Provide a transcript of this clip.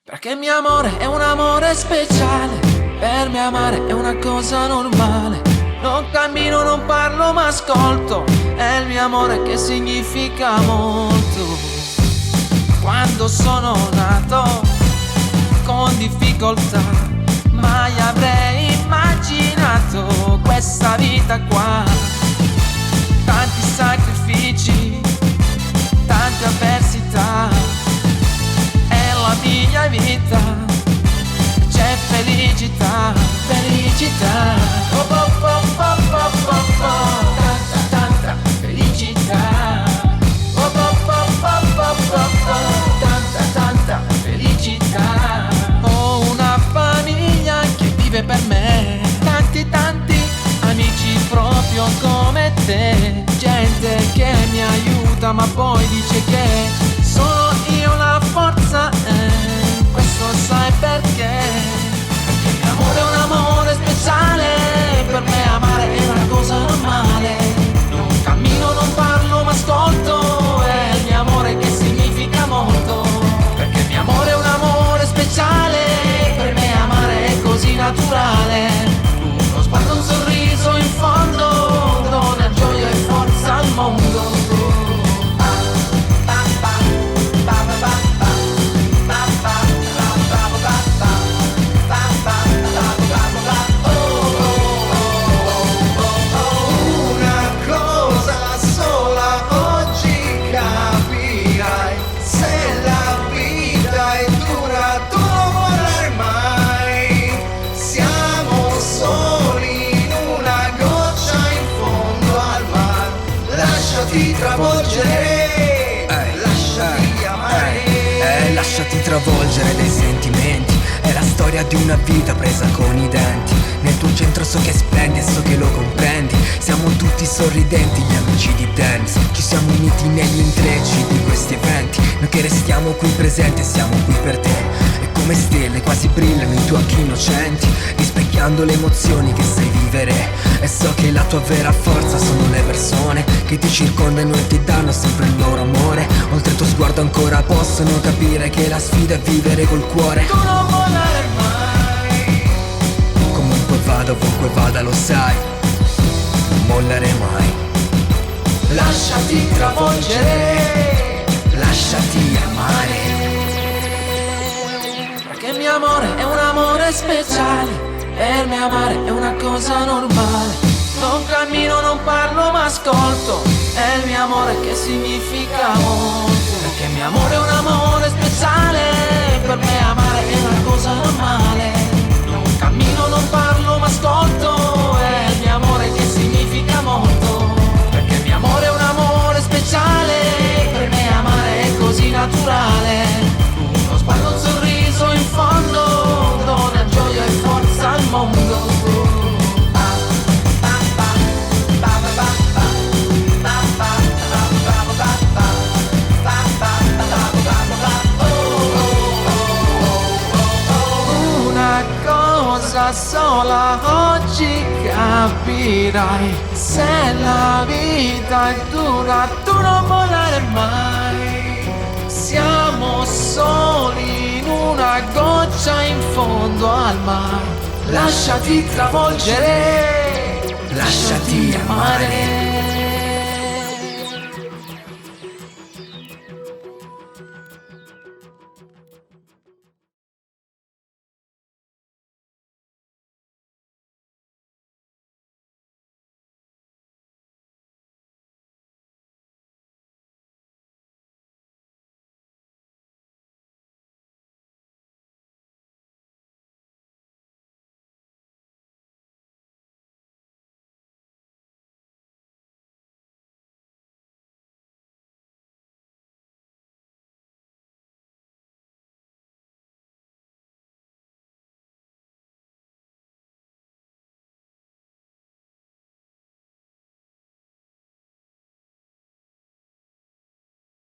Perché mio amore è un amore speciale, per me amare è una cosa normale. Non cammino, non parlo ma ascolto, è il mio amore che significa molto. Quando sono nato con difficoltà, mai avrei immaginato questa vita qua. Tanti sacrifici, tante avversità, è la mia vita, c'è felicità, felicità. Oh, oh, oh, oh, oh, oh, oh. Tanta, tanta felicità. Oh, oh, oh, oh, oh, oh, oh. Tanta, tanta felicità. Ho una famiglia che vive per me, tanti, tanti amici proprio come te. Gente che mi aiuta ma poi dice che sono io la forza, questo sai perché? Perché mio amore è un amore speciale, per me amare è una cosa normale. Non cammino, non parlo ma ascolto, è il mio amore che significa molto. Perché mio amore è un amore speciale, per me amare è così naturale. Uno sguardo, un sorriso in fondo, dona gioia e forza al mondo. Travolgere, lasciati amare, lasciati travolgere dai sentimenti. È la storia di una vita presa con i denti. Nel tuo centro so che splendi e so che lo comprendi. Siamo tutti sorridenti, gli amici di dance. Ci siamo uniti negli intrecci di questi eventi. Noi che restiamo qui presenti siamo qui per te. E come stelle quasi brillano i tuoi occhi innocenti, rispecchiando le emozioni che sai vivere. E so che la tua vera forza sono le persone che ti circondano e ti danno sempre il loro amore. Oltre il tuo sguardo ancora possono capire che la sfida è vivere col cuore. tu non volare mai. Comunque vada, ovunque vada lo sai, non mollare mai. Lasciati travolgere, Lasciati amare. perché mio amore è un amore speciale, per me amare è una cosa normale. Non cammino, non parlo ma ascolto, è il mio amore che significa molto. Perché mio amore è un amore speciale, per me amare è una cosa normale. Non cammino, non parlo ma ascolto, è il mio amore che significa molto. Perché mio amore è un amore speciale, per me amare è così naturale. Uno sguardo, un sorriso in fondo, dona gioia e forza al mondo. Una cosa sola oggi capirai, se la vita è dura tu non volare mai. Siamo soli in una goccia in fondo al mare. Lasciati travolgere, Lasciati amare.